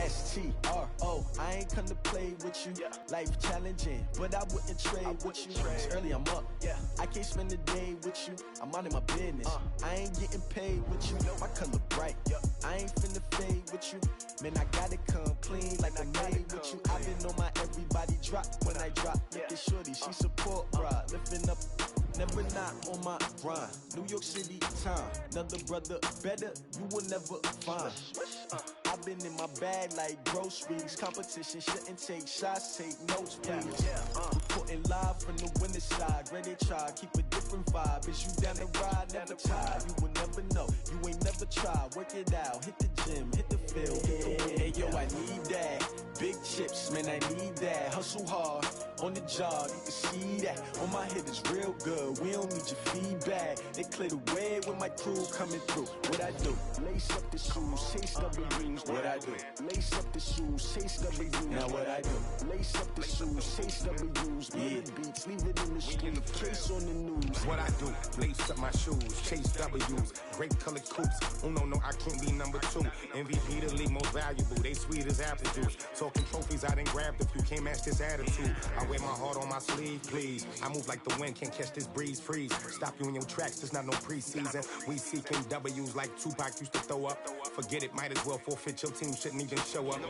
STRO. I ain't come to play with you. Life challenging, but I wouldn't trade with you. It's early, I'm up. I can't spend the day with you. I'm minding my business. I ain't getting paid with you. My color bright. I ain't finna fade with you. Man, I gotta come clean like I made with you. I've been on my everybody drop when I drop. Look at shorty, she support ride. Lifting up, never not on my grind. New York City time. Another brother better, you will never find. I've been in my bag like groceries. Competition shouldn't take shots, take notes, please. Reporting live from the winning side. Ready to try, keep a different vibe. Is you down the ride, never tired. You will never know, you ain't never tried. Work it out, hit the gym, hit the field, hit the wind. Hey yo, I need that. Big chips, man, I need that. Hustle hard, on the job, you can see that. On my head is real good, we don't need your feedback. They clear the way with my crew coming through. What I do? Lace up the shoes, chase W's. What I do? Lace up the shoes, chase W's. Now what I do? Lace up the shoes, chase W's. Million beats, leave it in the street, case on the news. What I do? Lace up my shoes, chase W's. Great colored coops. Oh no, I can't be number 2. MVP the league most valuable. They sweet as apple juice. Talking trophies, I done grabbed a few. Can't match this attitude. I wear my heart on my sleeve, please. I move like the wind, can't catch this breeze, freeze. Stop you in your tracks, there's not no preseason. We seeking W's like Tupac used to throw up. Forget it, might as well forfeit. Your team shouldn't even show up.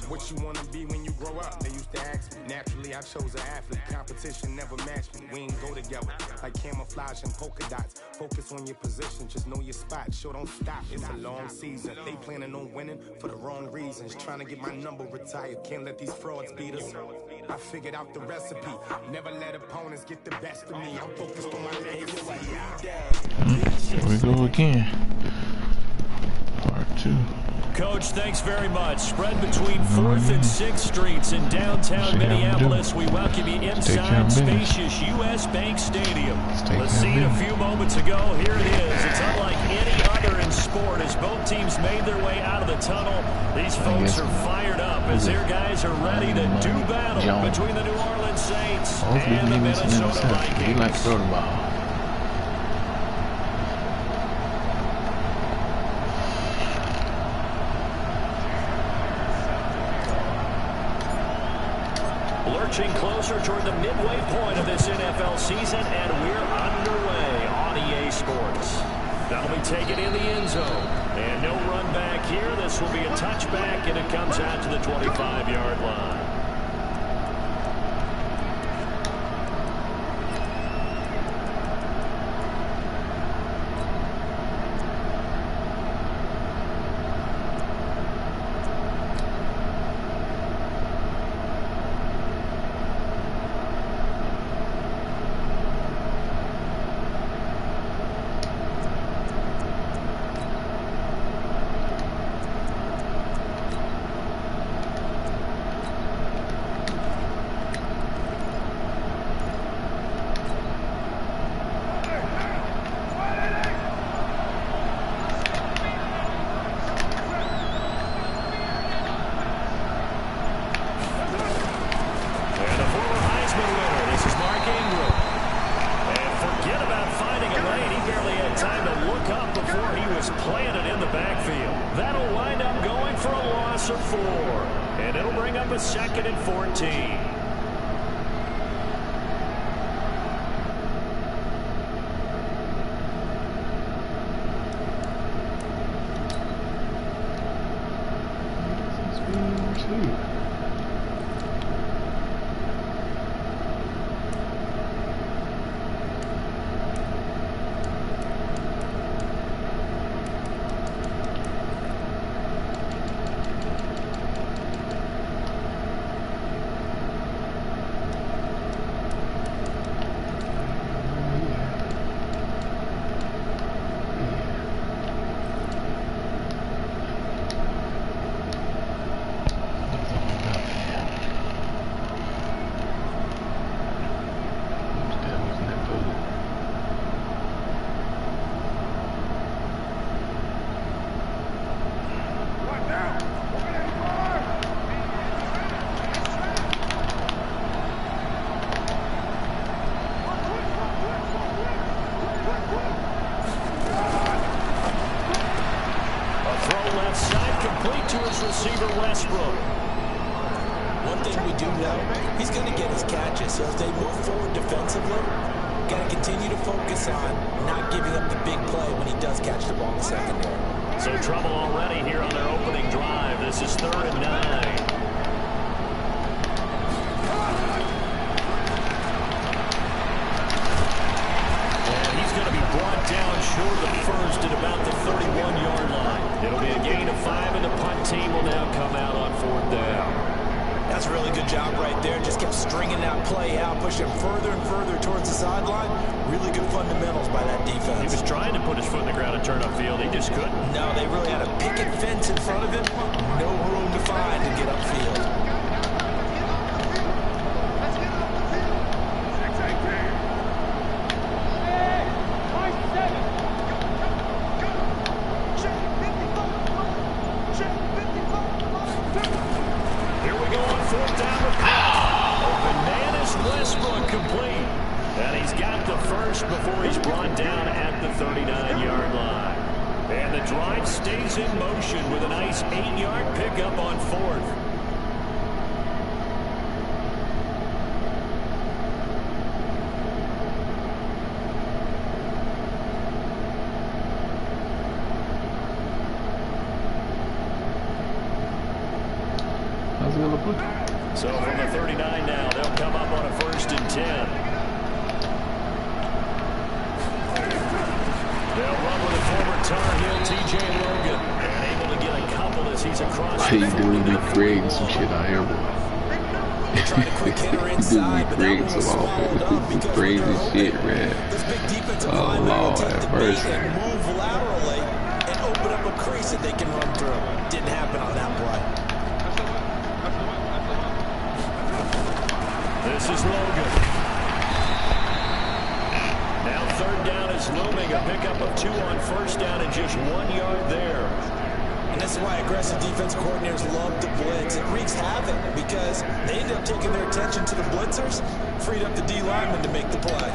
What you wanna be when you grow up? They used to ask me. Naturally, I chose an athlete. Competition never matched me. We ain't go together like camouflage and polka dots. Focus on your position, just know your spot. Sure, don't stop. It's a long season. They planning on winning for the wrong reasons. Trying to get my number retired. Can't let these frauds beat us. I figured out the recipe. Never let opponents get the best of me. I'm focused on my legacy. Here we go again. Part 2. Coach, thanks very much. Spread between 4th and 6th Streets in downtown Minneapolis. We welcome you inside spacious U.S. Bank Stadium. Let's see it a few moments ago. Here it is. It's unlike any other in sport as both teams made their way out of the tunnel. These folks are fired up as their guys are ready to do battle between the New Orleans Saints and the Minnesota Vikings. He likes to throw the ball. Lurching closer toward the midway point of this NFL season, and we're underway on EA Sports. That'll be taken in the end zone. And no run back here. This will be a touchback, and it comes out to the 25-yard line. That'll wind up going for a loss of 4. And it'll bring up a 2nd and 14. complete to his receiver, Westbrook. One thing we do know, he's going to get his catches. So as they move forward defensively, got to continue to focus on not giving up the big play when he does catch the ball in the secondary. So trouble already here on their opening drive. This is 3rd and 9. Brought down short of first at about the 31-yard line. It'll be a gain of 5, and the punt team will now come out on 4th down. That's a really good job right there. Just kept stringing that play out, pushing further and further towards the sideline. Really good fundamentals by that defense. He was trying to put his foot in the ground and turn upfield. He just couldn't. No, they really had a picket fence in front of him. No room to find to get upfield. Before he's brought down at the 39-yard line. And the drive stays in motion with a nice 8-yard pickup on 4th. So from the 39 now, they'll come up on a 1st and 10. They'll run with a former Tar Heel, T.J. Logan, and able to get a couple as he's across the 40. He do be creating some shit out here, boy. Trying to quick hitter inside, but that one was swallowed up because crazy shit, man. This big defensive lineman will take the bait and move laterally and open up a crease that they can run through. Didn't happen on that play. This is Logan. Now 3rd down is looming. A pickup of 2 on 1st down and just 1 yard there. And this is why aggressive defense coordinators love to blitz. It wreaks havoc because they end up taking their attention to the blitzers, freed up the D lineman to make the play.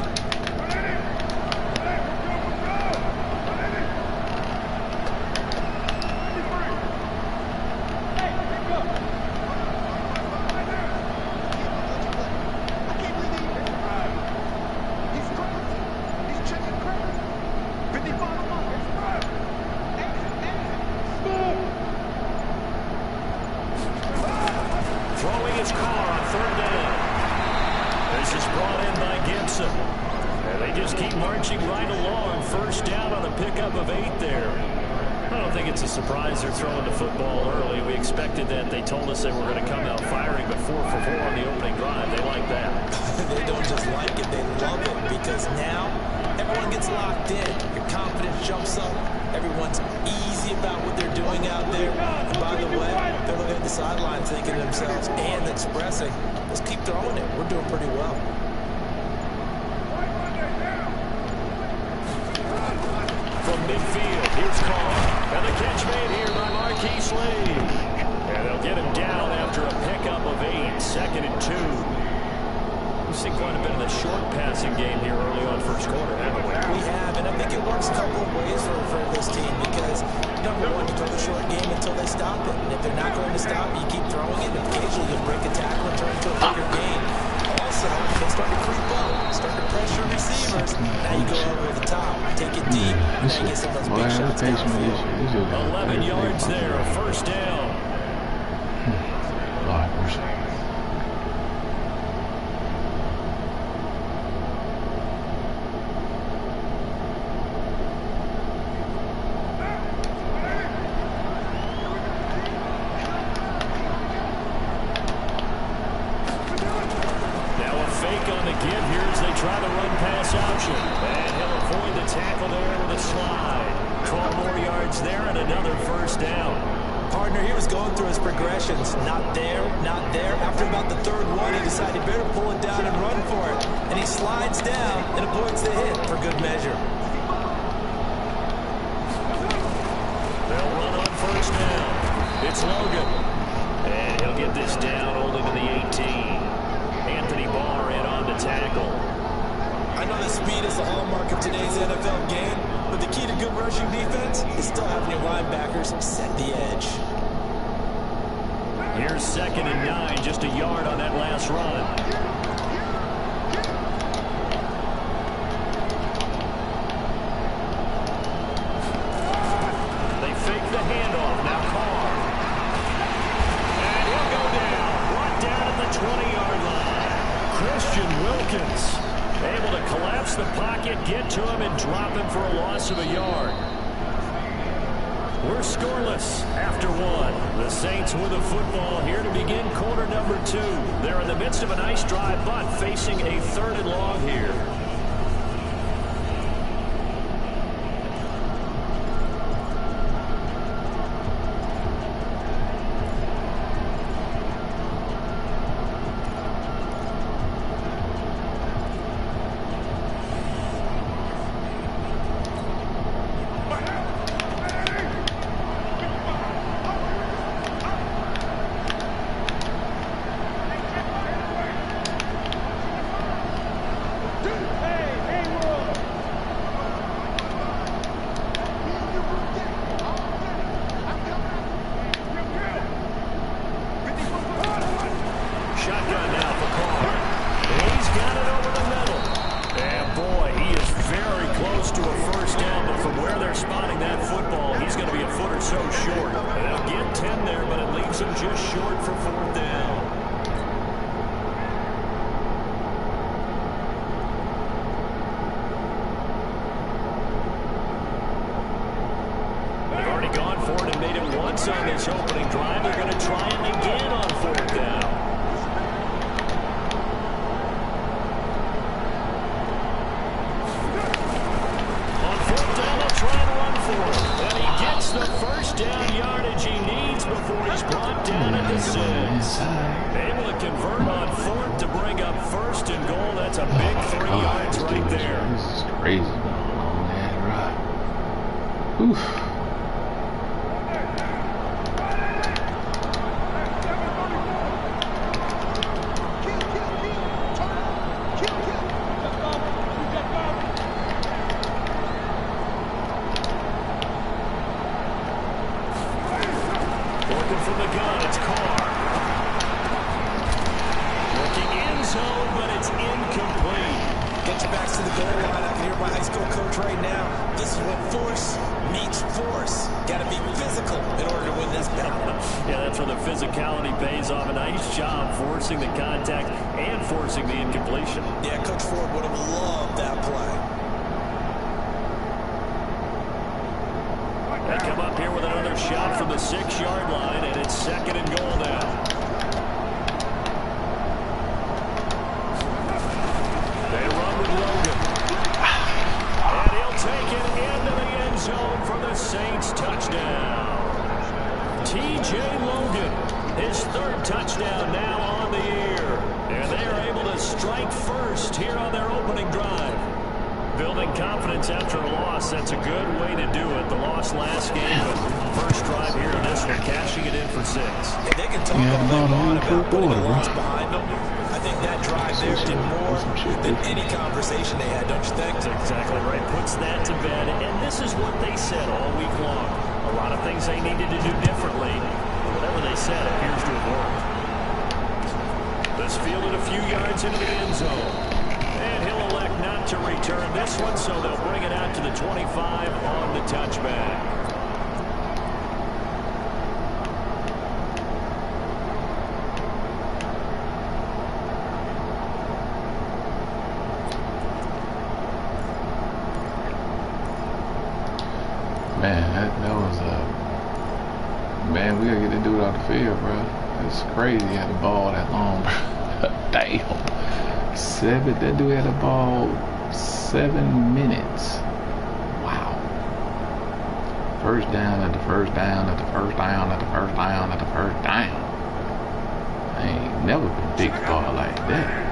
Set the edge. Here's 2nd and 9, just a yard on that last run. They fake the handoff. Now Carr. And he'll go down. Brought down at the 20-yard line. Christian Wilkins able to collapse the pocket, get to him, and drop him for a loss of a yard. We're scoreless after 1. The Saints with the football here to begin quarter number 2. They're in the midst of a nice drive, but facing a 3rd and long here. On this opening drive, they're going to try it again on 4th down. On 4th down, they'll try and run for it. And he gets the 1st down yardage he needs before he's brought down at the 6. Able to convert on 4th to bring up 1st and goal. That's a big 3 yards right there. This is crazy. Long that ride. Oof. Man, we gotta get the dude off the field, bro. It's crazy. He had the ball that long, bro. Damn. That dude had the ball 7 minutes. Wow. 1st down at the 1st down at the 1st down at the 1st down at the 1st down. I ain't never been big ball like that.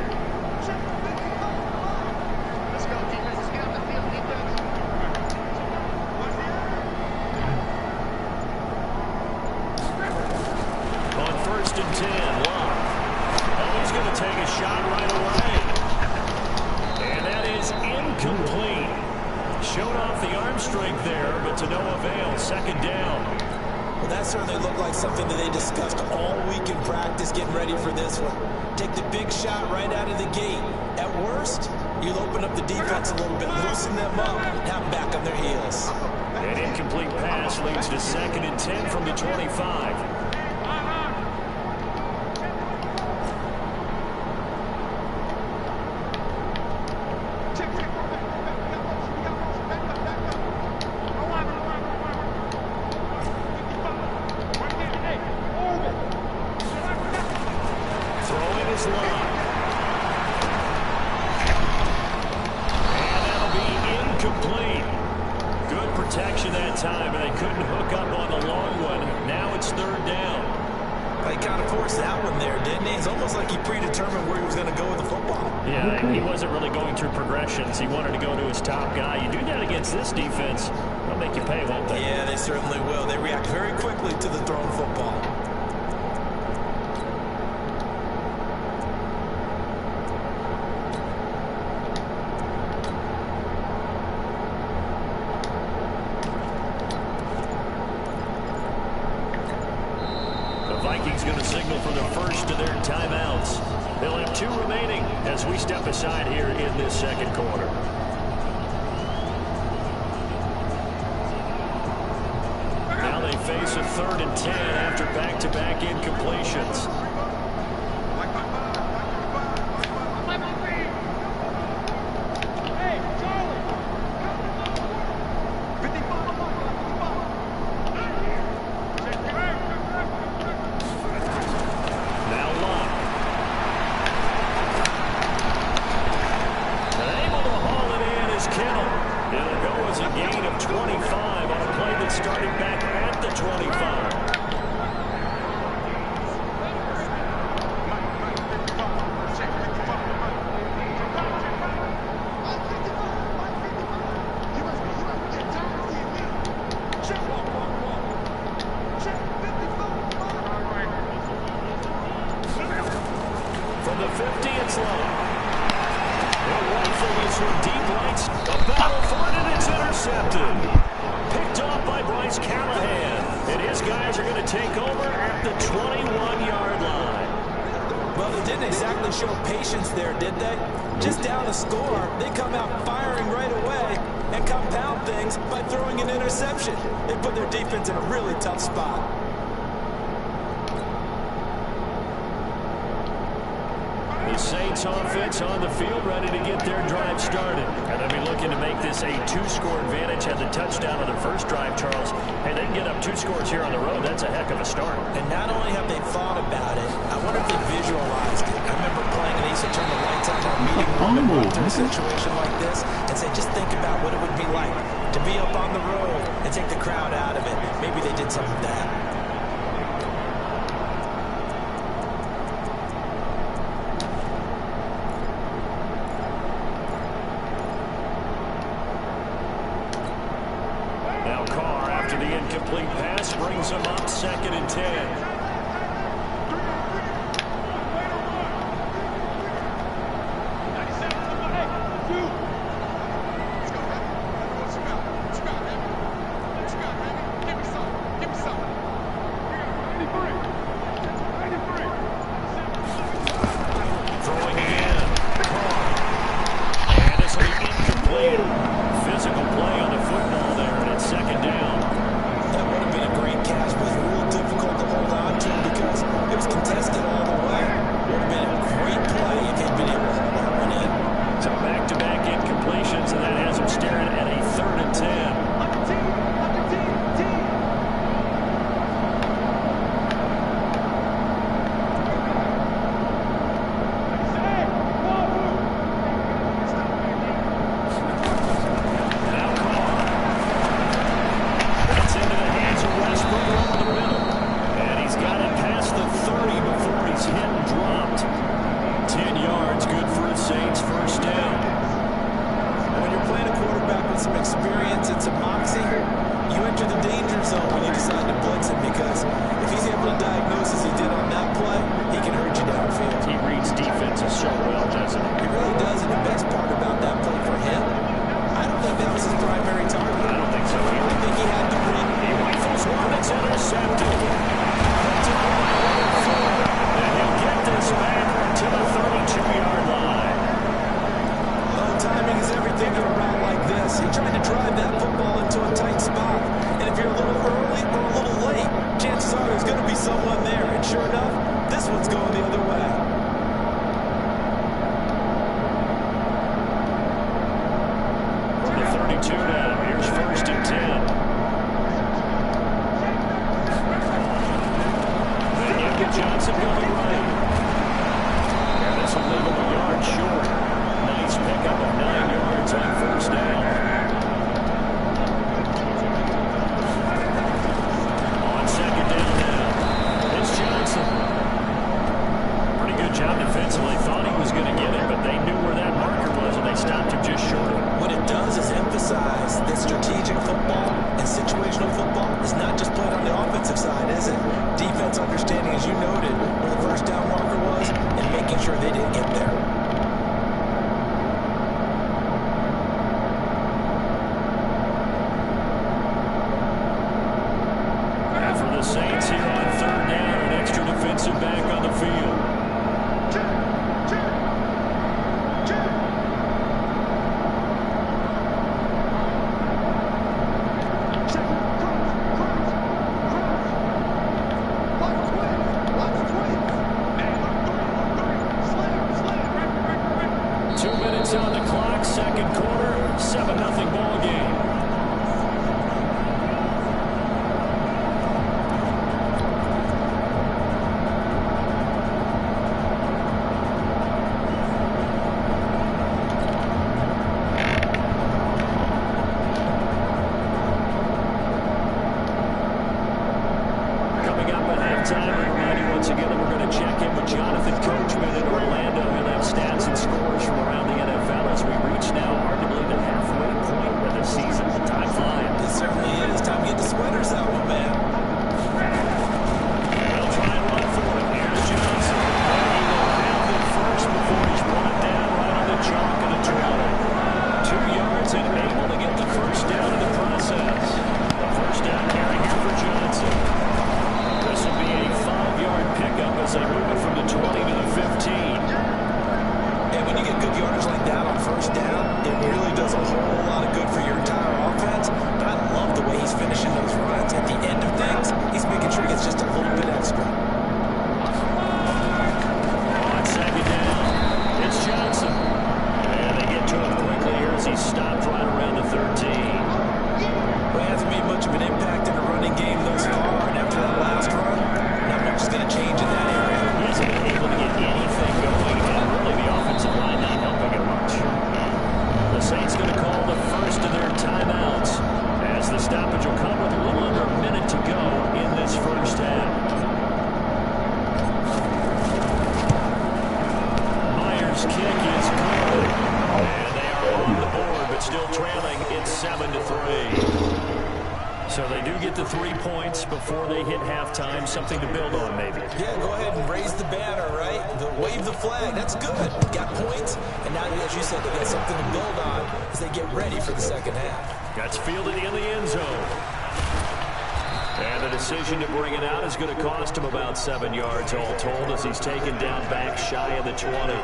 Well, that certainly looked like something that they discussed all week in practice getting ready for this one. Take the big shot right out of the gate. At worst, you'll open up the defense a little bit, loosen them up, and have them back on their heels. An incomplete pass leads to 2nd and 10 from the 25. He wanted to go to his top guy. You do that against this defense, they'll make you pay, won't they? Yeah, they certainly will. They react very quickly to the thrown football. The Vikings going to signal for the first of their timeouts. They'll have 2 remaining as we step aside here in this second quarter. Now they face a 3rd and 10 after back-to-back incompletions. Offense on the field, ready to get their drive started. And they'll be looking to make this a 2-score advantage. Had the touchdown on their first drive, Charles. Hey, they can get up 2 scores here on the road. That's a heck of a start. And not only have they thought about it, I wonder if they visualized it. I remember playing, and they used to turn the lights on in our meeting room and run through a situation like this and say, just think about what it would be like to be up on the road and take the crowd out of it. Maybe they did some of that. Incomplete pass brings them up 2nd and 10. Throwing again. And it's incomplete. Physical play on the football there, and it's 2nd down. That would have been a great catch, but it's real difficult to hold on someone there. And sure enough, this one's going the other way. From the 32 now, here's 1st and 10. And you get Johnson going right. And this will leave him a yard short. Nice pickup of 9 yards on 1st down. On 2nd down now, it's Johnson. Pretty good job defensively. Thought he was going to get it, but they knew where that marker was, and they stopped him just short of it. What it does is emphasize that strategic football and situational football is not just played on the offensive side, is it? Defense understanding, as you noted, where the 1st down marker was and making sure they didn't get there. Saints here on 3rd down, an extra defensive back on the field. On the clock, 2nd quarter, 7-0 ball game. Coming up at halftime, I remind you once again that we're going to check in with Jonathan Coachman in Orlando. He'll have stats and scores from around the NFL as we reach now arguably the halfway point of the season. Time flying. It certainly is. Time to get the sweaters out, my man. They'll try and run for it. Here's Johnson. And he will have it first before he's brought down right on the chalk of the 20. 2 yards and able to get the 1st down in the process. The 1st down carry here for Johnson. This will be a 5-yard pickup as they move it from the 20 to the 15. And when you get good yardage like that on 1st down, it really does a whole lot of good for your entire offense. But I love the way he's finishing those runs. At the end of things, he's making sure he gets just a little bit extra. On 2nd down, it's Johnson. And they get to him quickly here as he stopped right around the 13. Well, he hasn't made much of an impact in the running game thus far. And after that last run, not much is going to change in that area. He hasn't been able to get anything going. And really, the offensive line not helping him much. The Saints going to call the first of their timeouts as the stoppage will come with a little under a minute to go in this 1st half. Myers' kick is good. And they are on the board, but still trailing. It's 7-3. So they do get the 3 points before they hit halftime. Something to build on, maybe. Yeah, go ahead and raise the banner, right? Wave the flag. That's good. Got points, and now, as you said, they got something to build on as they get ready for the 2nd half. That's fielded in the end zone. And the decision to bring it out is going to cost him about 7 yards all told as he's taken down back shy of the 20.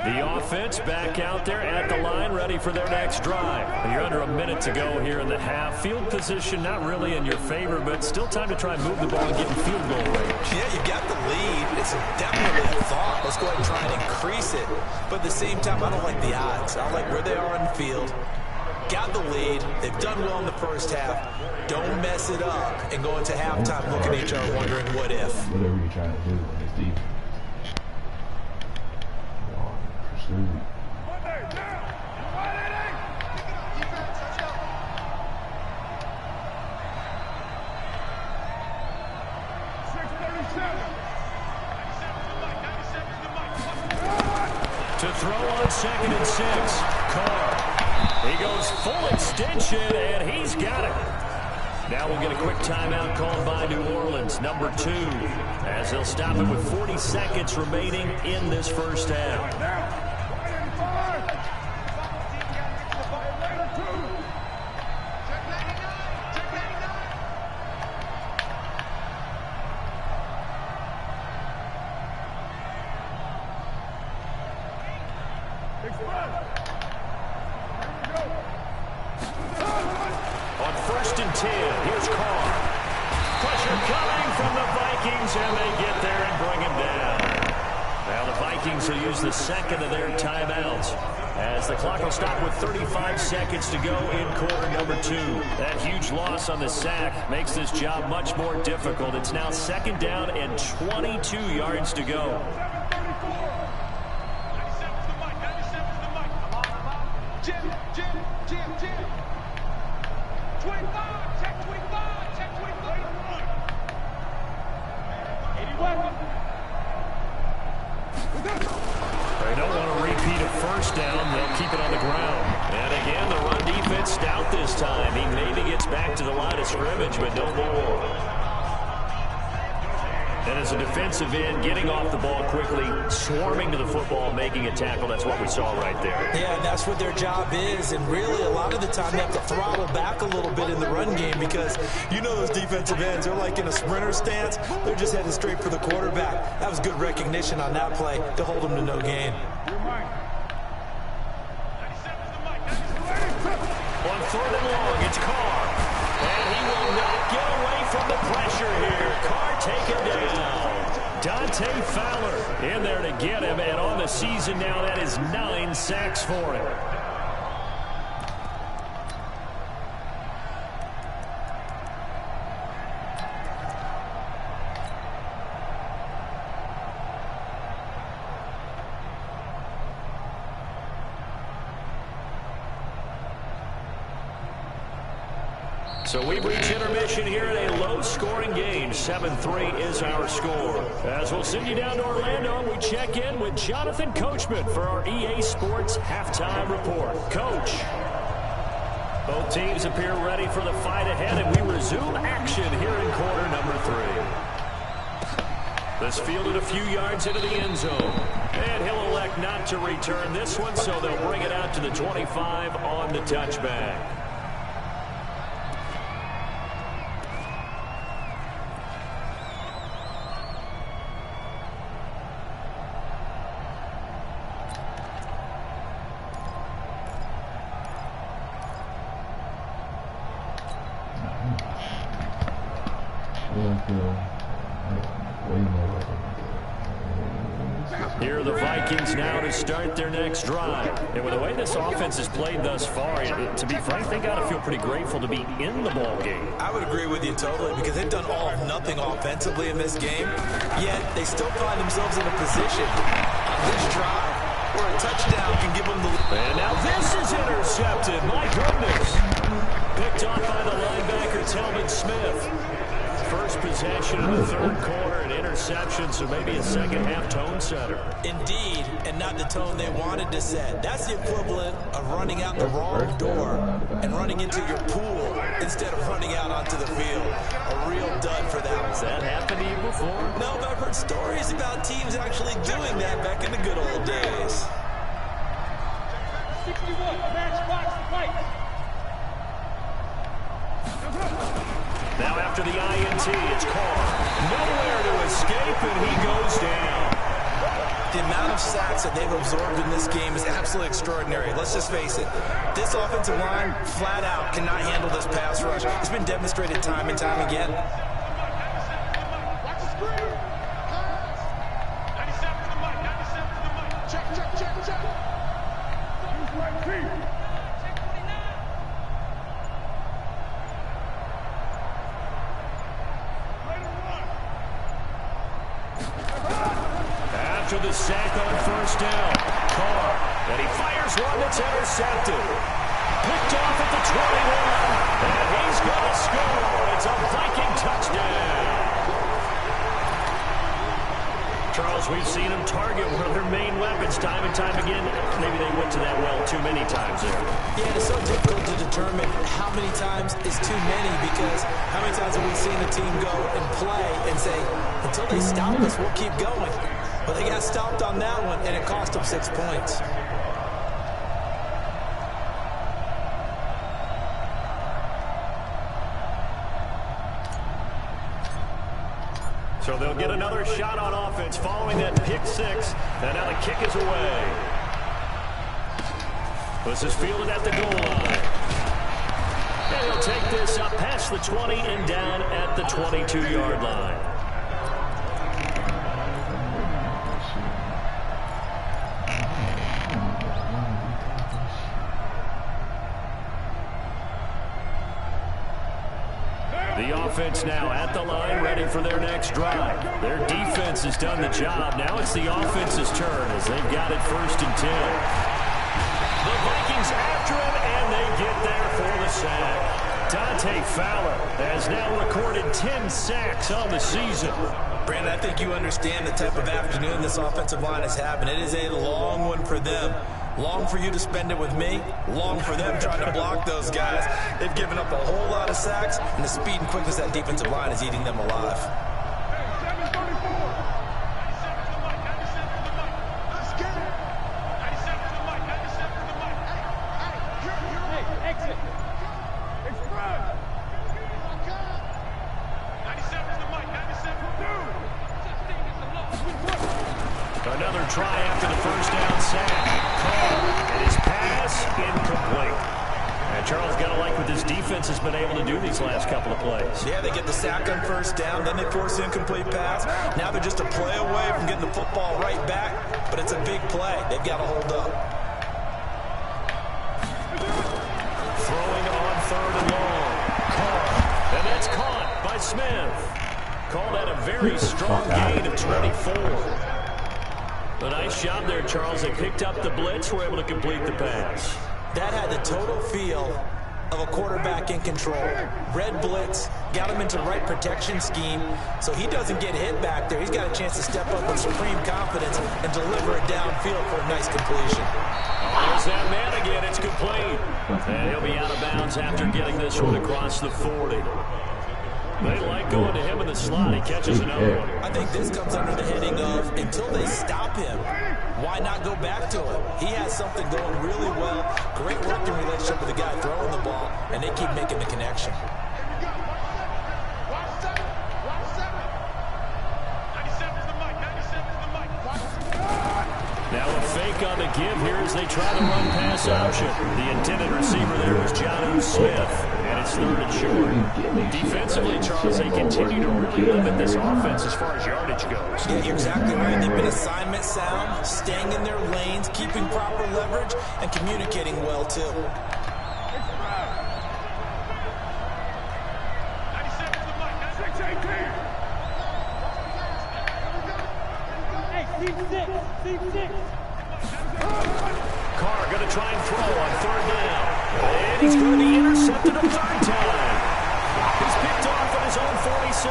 The offense back out there at the line, ready for their next drive. You're under a minute to go here in the half. Field position not really in your favor, but still time to try and move the ball and get in field goal range. Yeah, you got the lead. It's definitely a thought. Let's go ahead and try and increase it. But at the same time, I don't like the odds. I like where they are in the field. Got the lead. They've done well in the 1st half. Don't mess it up and go into halftime looking at each other wondering what if. Whatever you're trying to do in this defense. Pursuit. To throw on 2nd and 6. Carr. He goes full extension, and he's got it. Now we'll get a quick timeout called by New Orleans, number 2, as they'll stop it with 40 seconds remaining in this 1st half. On 1st and 10, here's Carr. Pressure coming from the Vikings, and they get there and bring him down. Now the Vikings will use the second of their timeouts, as the clock will stop with 35 seconds to go in quarter number 2. That huge loss on the sack makes this job much more difficult. It's now 2nd down and 22 yards to go. They don't want to repeat a 1st down. They'll keep it on the ground. And again, the run defense stout this time. He maybe gets back to the line of scrimmage, but no more. And as a defensive end, getting off the ball quickly, swarming to the football, making a tackle, that's what we saw right there. Yeah, that's what their job is. And really, a lot of the time, they have to throttle back a little bit in the run game because you know those defensive ends, they're like in a sprinter stance. They're just heading straight for the quarterback. That was good recognition on that play to hold them to no gain. On 3rd and long, it's Carr. And he will not get away from the pressure here. Carr take him down. Dante Fowler in there to get him. And on the season now, that is 9 sacks for him. So we've reached intermission here in a low-scoring game. 7-3 is our score. As we'll send you down to Orlando, we check in with Jonathan Coachman for our EA Sports Halftime Report. Coach. Both teams appear ready for the fight ahead, and we resume action here in quarter number 3. This fielded a few yards into the end zone. And he'll elect not to return this one, so they'll bring it out to the 25 on the touchback. Here are the Vikings now to start their next drive. And with the way this offense has played thus far, to be frank, they got to feel pretty grateful to be in the ball game. I would agree with you totally because they've done all of nothing offensively in this game, yet they still find themselves in a position on this drive where a touchdown can give them the lead. And now this is intercepted. My goodness. Picked off by the linebacker, Telvin Smith. First possession in the 3rd quarter, an interception, so maybe a second-half tone setter. Indeed, and not the tone they wanted to set. That's the equivalent of running out the wrong door and running into your pool instead of running out onto the field. A real dud for that. Has that happened to you before? No, but I've heard stories about teams actually doing that back in the good old days. 61, matchbox fight. Now after the INT, it's Carr. Nowhere to escape, and he goes down. The amount of sacks that they've absorbed in this game is absolutely extraordinary. Let's just face it. This offensive line, flat out, cannot handle this pass rush. It's been demonstrated time and time again. Watch the screen. 97 to the mic, 97 to the mic. Check. Use right feet. After the sack on 1st down, Carr, and he fires one that's intercepted. Picked off at the 21, and he's going to score. It's a Viking touchdown. Charles, we've seen him target one of their main weapons time and time again. Maybe they went to that well too many times there. Yeah, it's so difficult to determine how many times is too many because how many times have we seen a team go and play and say, until they stop us, we'll keep going. But they got stopped on that one, and it cost them 6 points. So they'll get another shot on offense following that pick 6, and now the kick is away. This is fielded at the goal line. And he'll take this up past the 20 and down at the 22-yard line. The offense now at the line, ready for their next drive. Their defense has done the job. Now it's the offense's turn as they've got it 1st and 10. The Vikings after him, and they get there for the sack. Dante Fowler has now recorded 10 sacks on the season. Brandon, I think you understand the type of afternoon this offensive line is having. It is a long one for them. Long for you to spend it with me. Long for them trying to block those guys. They've given up a whole lot of sacks, and the speed and quickness of that defensive line is eating them alive. Another try after the first down sack. And his pass incomplete. And Charles got to like what this defense has been able to do these last couple of plays. Yeah, they get the sack on first down, then they force the incomplete pass. Now they're just a play away from getting the football right back, but it's a big play. They've got to hold up. Throwing on 3rd and long. And that's caught by Smith. Called that a very strong gain of 24. A nice job there, Charles. They picked up the blitz, were able to complete the pass. That had the total feel of a quarterback in control. Red blitz, got him into right protection scheme, so he doesn't get hit back there. He's got a chance to step up with supreme confidence and deliver it downfield for a nice completion. There's that man again. It's complete. And he'll be out of bounds after getting this one across the 40. They like going to him in the slot. He catches another one. I think this comes under the heading of, until they stop him, why not go back to him? He has something going really well. Great working relationship with the guy throwing the ball, and they keep making the connection. Now a fake on the give here as they try to run pass option. The intended receiver there was John Smith, and it's 3rd and short. Defensively, Charles, they continue to really limit this offense as far as yardage goes. Yeah, you're exactly right. They've been assignment sound, staying in their lanes, keeping proper leverage, and communicating well, too. Carr going to try and throw on 3rd down. And he's going to be intercepted a 3rd time. He's picked off at his own 46.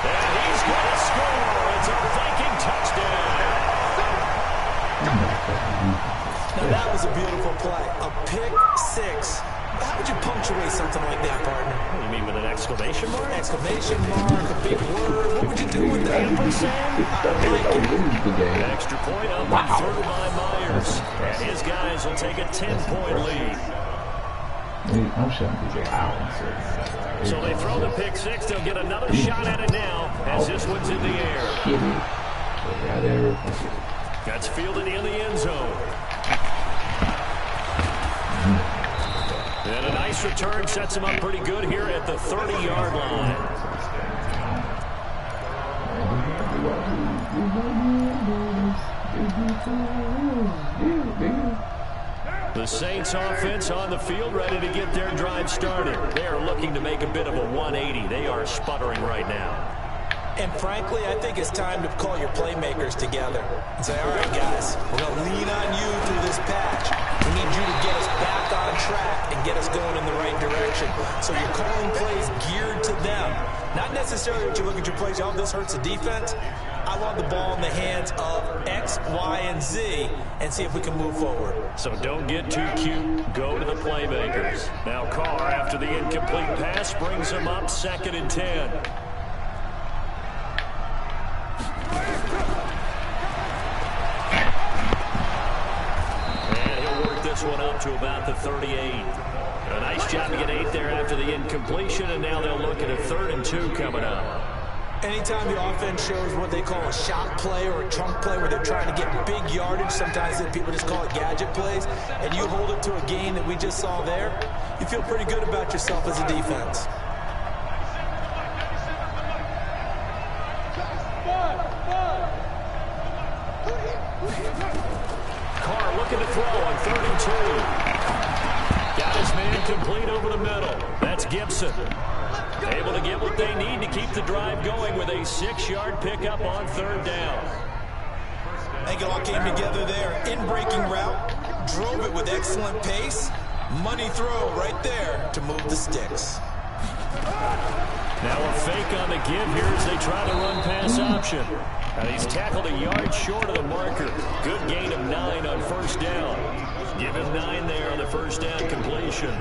And he's going to score. It's a Viking touchdown. Now that was a beautiful play. A pick six. How would you punctuate something like that, partner? What do you mean with an exclamation mark? Exclamation mark, a big word. What would you do with that? An extra point up and through by Myers. And his guys will take a 10-point lead. So they throw the pick six. They'll get another shot at it now as this one's in the air. That's fielded in the end zone. And a nice return sets him up pretty good here at the 30-yard line. The Saints offense on the field ready to get their drive started. They are looking to make a bit of a 180. They are sputtering right now. And frankly, I think it's time to call your playmakers together and say, all right, guys, we're going to lean on you through this patch. We need you to get us back on track and get us going in the right direction. So you're calling plays geared to them. Not necessarily that you look at your plays, oh, this hurts the defense. I want the ball in the hands of X, Y, and Z and see if we can move forward. So don't get too cute. Go to the playmakers. Now Carr, after the incomplete pass, brings him up 2nd and 10. One up to about the 38. A nice job to get 8 there after the incompletion, and now they'll look at a 3rd and 2 coming up. Anytime the offense shows what they call a shot play or a chunk play where they're trying to get big yardage, sometimes people just call it gadget plays, and you hold it to a gain that we just saw there, you feel pretty good about yourself as a defense. Carr looking to throw on 3rd and 2. Got his man complete over the middle. That's Gibson. Able to get what they need to keep the drive going with a 6-yard pickup on 3rd down. I think it all came together there. In-breaking route, drove it with excellent pace. Money throw right there to move the sticks. Now a fake on the give here as they try to run pass option. And he's tackled a yard short of the marker. Good gain of 9 on 1st down. Give him 9 there on the 1st down completion.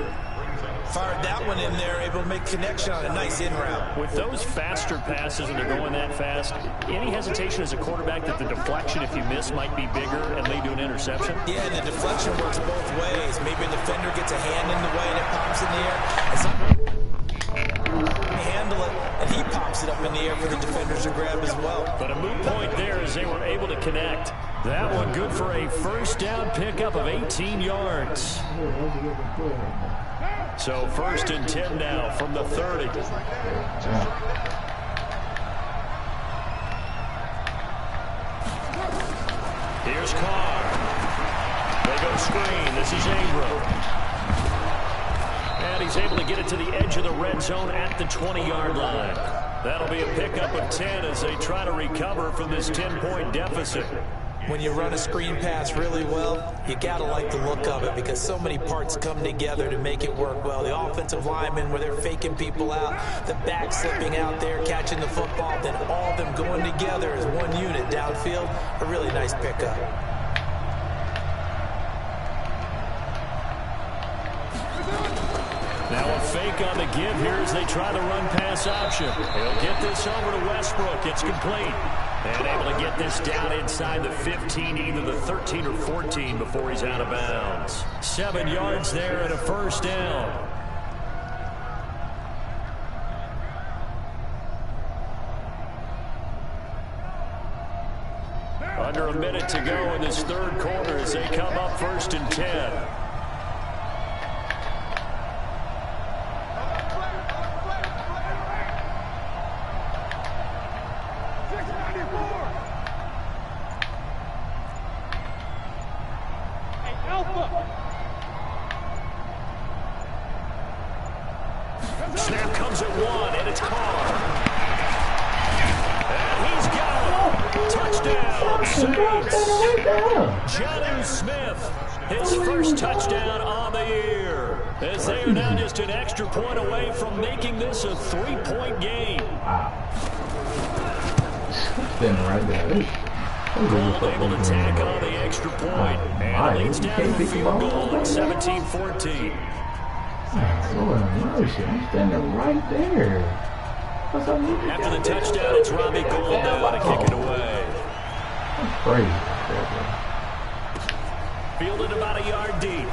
Fired that one in there, able to make connection on a nice in route. With those faster passes and they're going that fast, any hesitation as a quarterback that the deflection, if you miss, might be bigger and lead to an interception? Yeah, and the deflection works both ways. Maybe a defender gets a hand in the way and it pops in the air. And some handle it, and he pops it up in the air for the defenders to grab as well. But a moot point there as they were able to connect. That one good for a 1st down pickup of 18 yards. So 1st and 10 now from the 30. Here's Carr. They go screen. This is Ingram. And he's able to get it to the edge of the red zone at the 20-yard line. That'll be a pickup of 10 as they try to recover from this 10-point deficit. When you run a screen pass really well, you got to like the look of it because so many parts come together to make it work well. The offensive linemen, where they're faking people out, the back slipping out there, catching the football, then all of them going together as one unit downfield. A really nice pickup. Now a fake on the give here as they try to run pass option. He'll get this over to Westbrook. It's complete. And able to get this down inside the 15, either the 13 or 14 before he's out of bounds. 7 yards there and a 1st down. Under a minute to go in this 3rd quarter as they come up 1st and 10. Snap comes at 1, and it's Carr. And he's got it. Touchdown, Saints. Jonnu Smith, his 1st touchdown on the year. As they are now just an extra point away from making this a 3-point game. Standing right there. Gold able to tack on the extra point. And it leads down to a field goal at 17-14. Lord have mercy, I'm standing right there. After the touchdown, it's Robbie Gould now to kick it away. That's crazy. Fielded about a yard deep.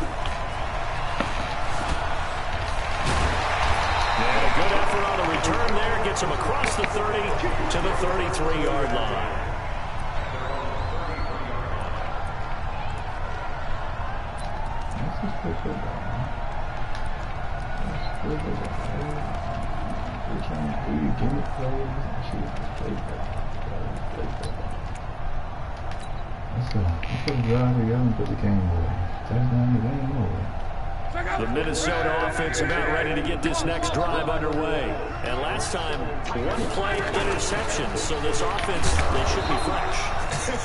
And a good effort on the return there. Gets him across the 30 to the 33-yard line. Let's go. Let's put the drive together and put the game away. Touchdown, the game over. The Minnesota offense about ready to get this next drive underway. And last time, 1 play interception. So this offense, they should be fresh.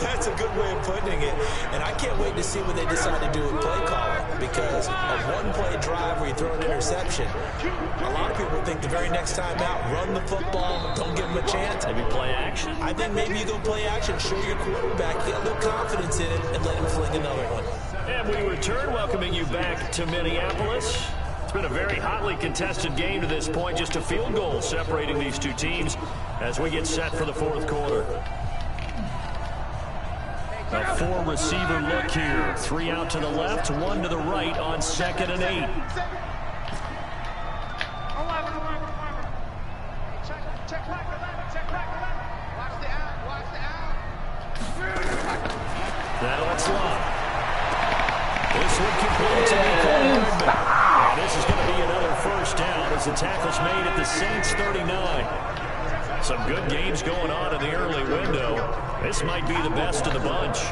That's a good way of putting it. And I can't wait to see what they decide to do with play calling, because a 1-play drive where you throw an interception, a lot of people think the very next time out, run the football, don't give them a chance. Maybe play action. I think maybe you go play action, show your quarterback, get a little confidence in it, and let him fling another one. And we return, welcoming you back to Minneapolis. It's been a very hotly contested game to this point, just a field goal separating these two teams as we get set for the 4th quarter. A 4-receiver look here. 3 out to the left, 1 to the right on 2nd and 8. Check back 11, check back 11. Now it's Love. This one complete to Nicole Hardman. And this is going to be another first down as the tackle's made at the Saints 39. Some good games going on in the early window. This might be the best of the bunch.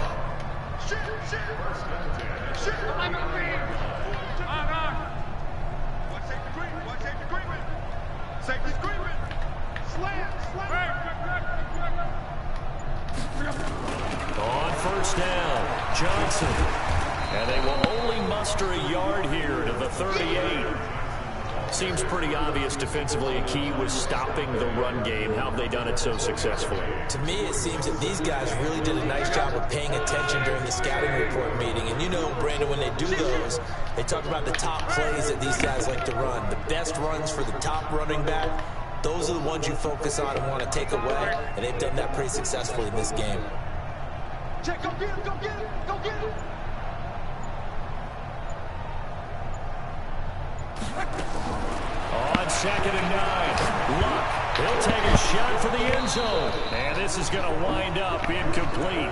On first down, Johnson. And they will only muster a yard here to the 38. Seems pretty obvious defensively a key was stopping the run game. How have they done it so successfully? To me, it seems that these guys really did a nice job of paying attention during the scouting report meeting. And you know, Brandon, when they do those, they talk about the top plays that these guys like to run. The best runs for the top running back, those are the ones you focus on and want to take away. And they've done that pretty successfully in this game. Check, go get it, go get it, go get it. On 2nd and 9, Luck. He'll take a shot for the end zone. And this is going to wind up incomplete.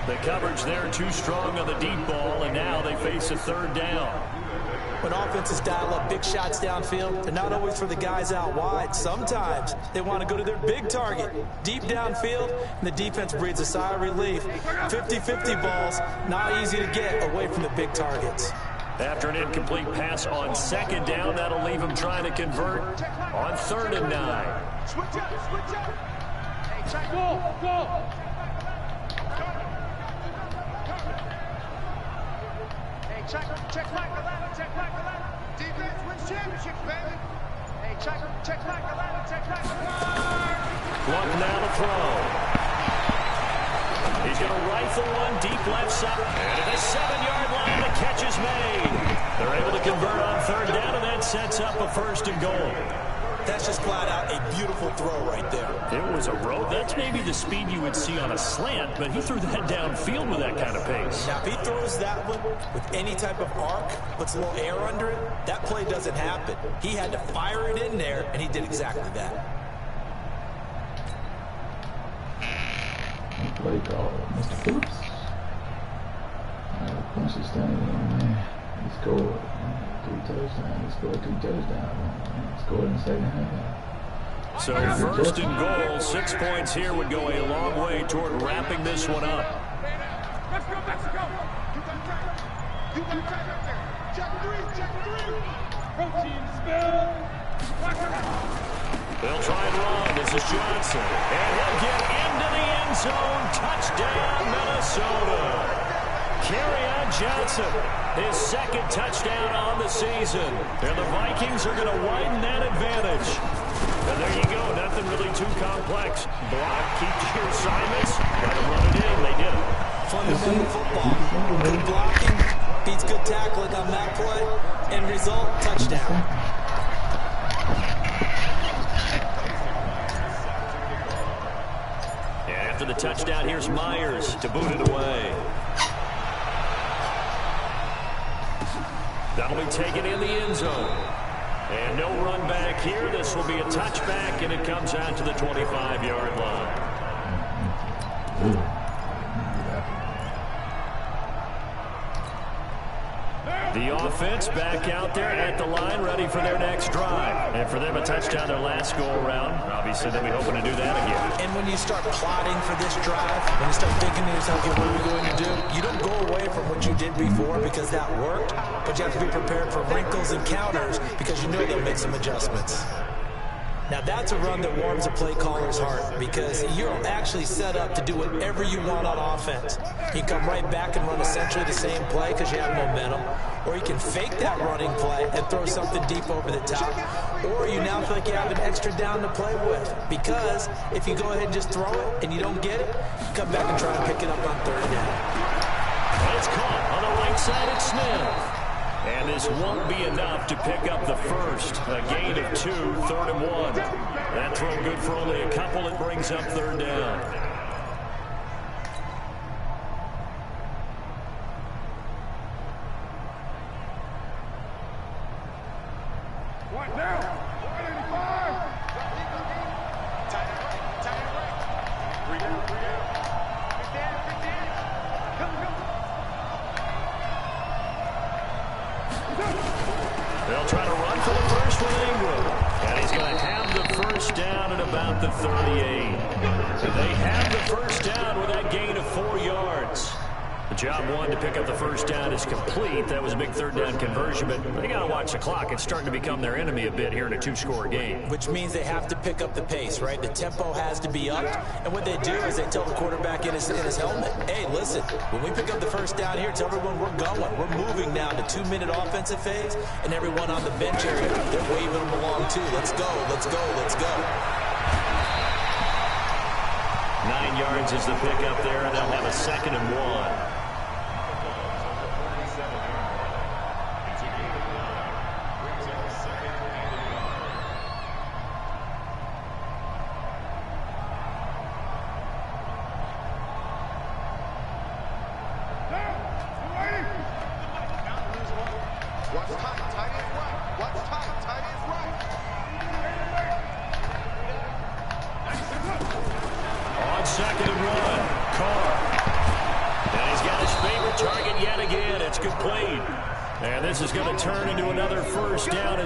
The coverage there too strong on the deep ball, and now they face a 3rd down. When offenses dial up big shots downfield, they're not always for the guys out wide. Sometimes they want to go to their big target, deep downfield, and the defense breathes a sigh of relief. 50-50 balls, not easy to get away from the big targets. After an incomplete pass on 2nd down, that'll leave him trying to convert on 3rd and 9. Switch up, switch up. Hey, check, go. Hey, check back the ladder, check back the ladder. Defense wins championships, baby. Hey, check back the ladder, check back the ladder. Luck now to throw. He's going to rifle one deep left side. And at the 7-yard line, the catch is made. They're able to convert on 3rd down, and that sets up a 1st and goal. That's just flat out a beautiful throw right there. It was a road. That's maybe the speed you would see on a slant, but he threw that downfield with that kind of pace. Now, if he throws that one with any type of arc, puts a little air under it, that play doesn't happen. He had to fire it in there, and he did exactly that. Play call, Mr. Phillips. Punch this thing in, man. He scored 3 touchdowns. He scored 2 touchdowns. He scored in the 2nd half. So 1st and goal, 6 points here would go a long way toward wrapping this one up. Let's go, Mexico. You got time up there. Check 3. Protein spill. They'll try and run. This is Johnson. And he'll get into the end zone. Touchdown, Minnesota. Kerryon Johnson, his 2nd touchdown on the season. And the Vikings are going to widen that advantage. And there you go. Nothing really too complex. Block, keep your assignments. Got to run it in. They did it. Fundamental football. Good blocking beats good tackling on that play. End result, touchdown. After the touchdown, here's Myers to boot it away. That'll be taken in the end zone. And no run back here. This will be a touchback, and it comes out to the 25-yard line. The offense back out there at the line, ready for their next drive. And for them, a touchdown their last go-around. Obviously, they'll be hoping to do that again. And when you start plotting for this drive, when you start thinking to yourself, okay, what are we going to do? You don't go away from what you did before because that worked, but you have to be prepared for wrinkles and counters because you know they'll make some adjustments. Now, that's a run that warms a play caller's heart because you're actually set up to do whatever you want on offense. You can come right back and run essentially the same play because you have momentum, or you can fake that running play and throw something deep over the top, or you now feel like you have an extra down to play with because if you go ahead and just throw it and you don't get it, come back and try and pick it up on 3rd down. It's caught on the right side at Smith. And this won't be enough to pick up the first. A gain of 2, 3rd and 1. That throw good for only a couple. It brings up 3rd down. One down. 185. Tight end right. 3 down. Good down. Come about the 38. They have the first down with that gain of 4 yards. The job one to pick up the first down is complete. That was a big third down conversion, but they got to watch the clock. It's starting to become their enemy a bit here in a 2-score game. Which means they have to pick up the pace, right? The tempo has to be upped. And what they do is they tell the quarterback in his helmet, hey, listen, when we pick up the first down here, tell everyone we're going. We're moving now to 2-minute offensive phase, and everyone on the bench area, they're waving them along too. Let's go, let's go, let's go. 9 yards is the pickup there, and they'll have a 2nd and 1.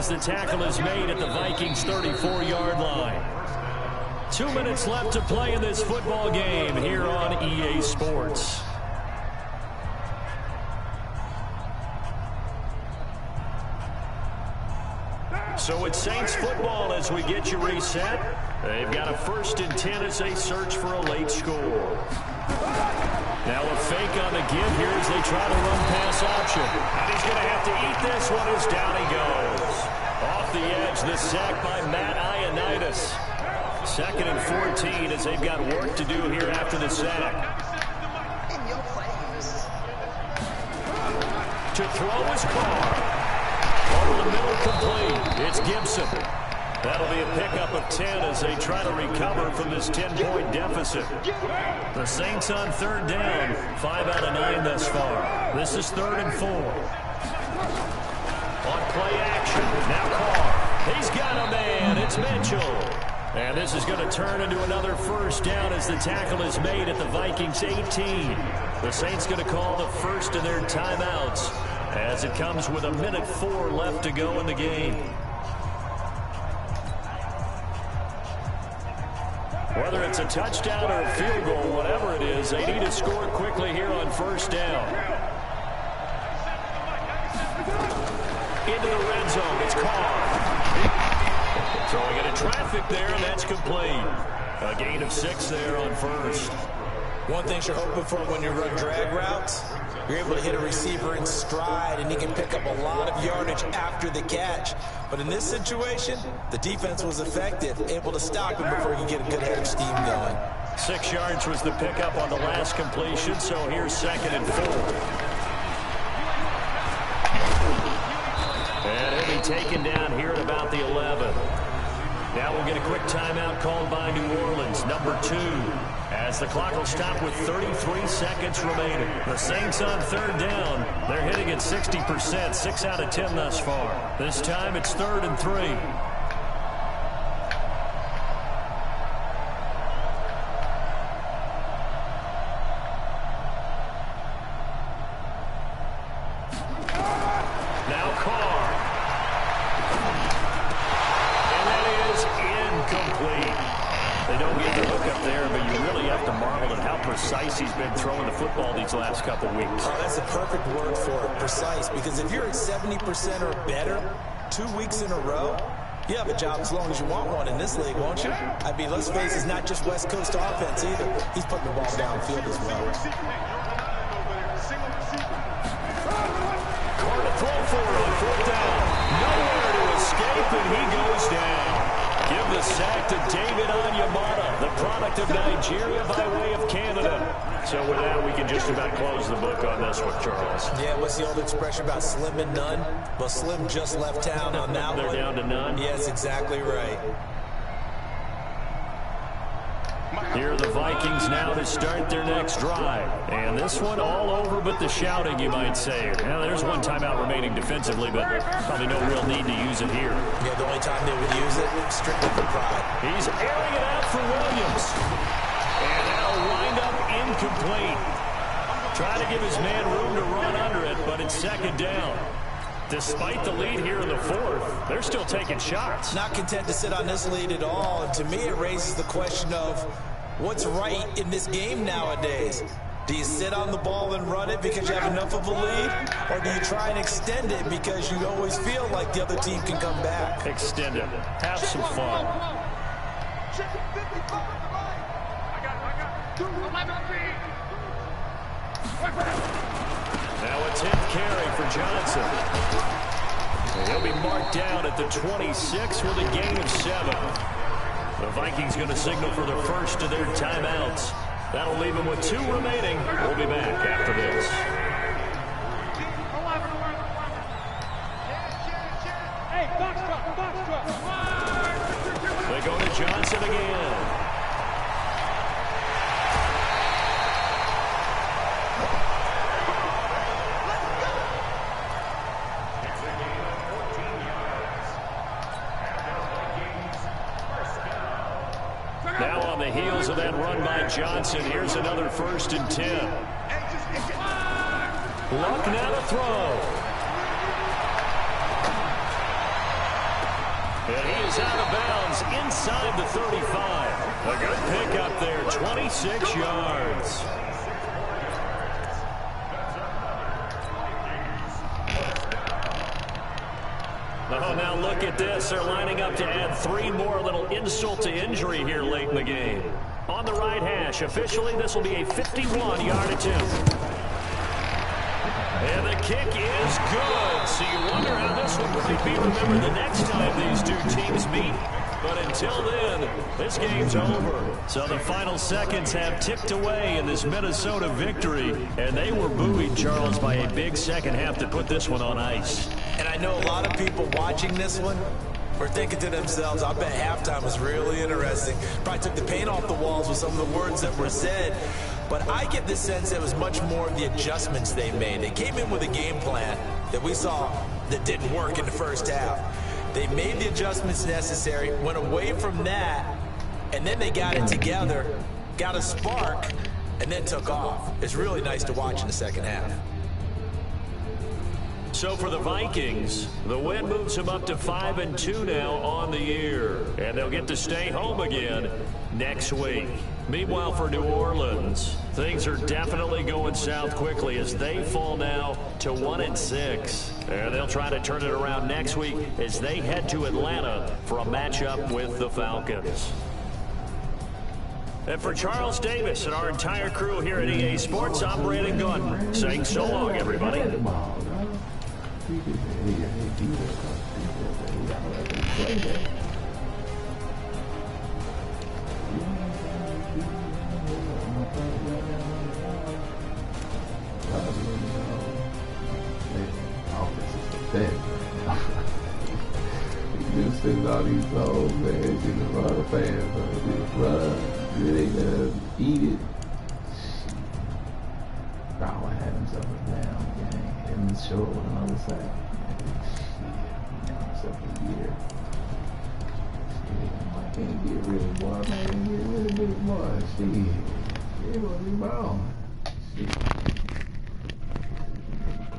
The tackle is made at the Vikings' 34-yard line. 2 minutes left to play in this football game here on EA Sports. So it's Saints football as we get you reset. They've got a 1st and 10 as they search for a late score. Now a fake on the give here as they try to run pass option. And he's going to have to eat this one as down he goes. Off the edge, the sack by Matt Ioannidis. 2nd and 14 as they've got work to do here after the sack. To throw his Carr. Over the middle complete. It's Gibson. That'll be a pickup of 10 as they try to recover from this 10-point deficit. The Saints on 3rd down. 5 out of 9 thus far. This is 3rd and 4. On play action. Now Carr. He's got a man. It's Mitchell. And this is going to turn into another first down as the tackle is made at the Vikings 18. The Saints going to call the first of their timeouts as it comes with 1:04 left to go in the game. Whether it's a touchdown or a field goal, whatever it is, they need to score quickly here on first down. Into the red zone, it's Carr. Throwing it in traffic there, and that's complete. A gain of 6 there on first. One thing you're hoping for when you run drag routes, you're able to hit a receiver in stride, and he can pick up a lot of yardage after the catch. But in this situation, the defense was effective, able to stop him before he could get a good head of steam going. 6 yards was the pickup on the last completion, so here's 2nd and 4. And he'll be taken down here at about the 11. Now we'll get a quick timeout called by New Orleans, number 2, as the clock will stop with 33 seconds remaining. The Saints on 3rd down. They're hitting at 60%, 6 out of 10 thus far. This time it's 3rd and 3. Last couple weeks. Oh, that's a perfect word for it, precise, because if you're at 70% or better 2 weeks in a row, you have a job as long as you want one in this league, won't you? I mean, let's face it, it's not just West Coast offense either. He's putting the ball downfield as well. Carr to throw for it on 4th down. Nowhere to escape, and he goes down. Give the sack to David Onyemata, the product of Nigeria by way of Canada. So with that, we can just about close the book on this one, Charles. Yeah, what's the old expression about slim and none? Well, Slim just left town on that They're one. down to none? Yes, exactly right. Here are the Vikings now to start their next drive. And this one all over but the shouting, you might say. Now, there's one timeout remaining defensively, but probably no real need to use it here. Yeah, the only time they would use it, strictly for pride. He's airing it out for Williams. And that'll wind up incomplete. Trying to give his man room to run under it, but it's 2nd down. Despite the lead here in the fourth, they're still taking shots. Not content to sit on this lead at all. And to me, it raises the question of what's right in this game nowadays. Do you sit on the ball and run it because you have enough of a lead? Or do you try and extend it because you always feel like the other team can come back? Extend it. Have some fun. Now a 10th carry for Johnson. He'll be marked down at the 26 with a gain of 7. The Vikings going to signal for the first of their timeouts. That'll leave them with 2 remaining. We'll be back after this. They go to Johnson again. Now on the heels of that run by Johnson, here's another 1st and 10. Luck now to throw. And he is out of bounds inside the 35. A good pickup there, 26 yards. Oh, now look at this. They're lining up to add 3 more, a little insult to injury here late in the game. On the right hash, officially, this will be a 51-yard attempt. And the kick is good. So you wonder how this one might be remembered the next time these 2 teams meet. But until then, this game's over. So the final seconds have ticked away in this Minnesota victory. And they were buoyed, Charles, by a big second half to put this one on ice. And I know a lot of people watching this one were thinking to themselves, I bet halftime was really interesting. Probably took the paint off the walls with some of the words that were said. But I get the sense it was much more of the adjustments they made. They came in with a game plan that we saw that didn't work in the first half. They made the adjustments necessary, went away from that, and then they got it together, got a spark, and then took off. It's really nice to watch in the second half. So for the Vikings, the win moves them up to 5-2 now on the year. And they'll get to stay home again next week. Meanwhile, for New Orleans, things are definitely going south quickly as they fall now to 1-6. And they'll try to turn it around next week as they head to Atlanta for a matchup with the Falcons. And for Charles Davis and our entire crew here at EA Sports, I'm Brandon Gunn, saying so long, everybody. You just sitting all these souls, man. You just run the fans, just run. You ain't gonna eat it. Bauer had himself a damn game. And he's short on the other side. Shit. Himself a year. Shit. I can't get really boy. I can't get really big boy. Shit. It was be balling. Shit.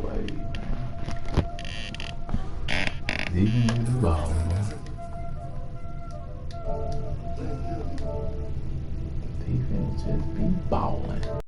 Play, man. Even with the ball, man. Defense just be balling.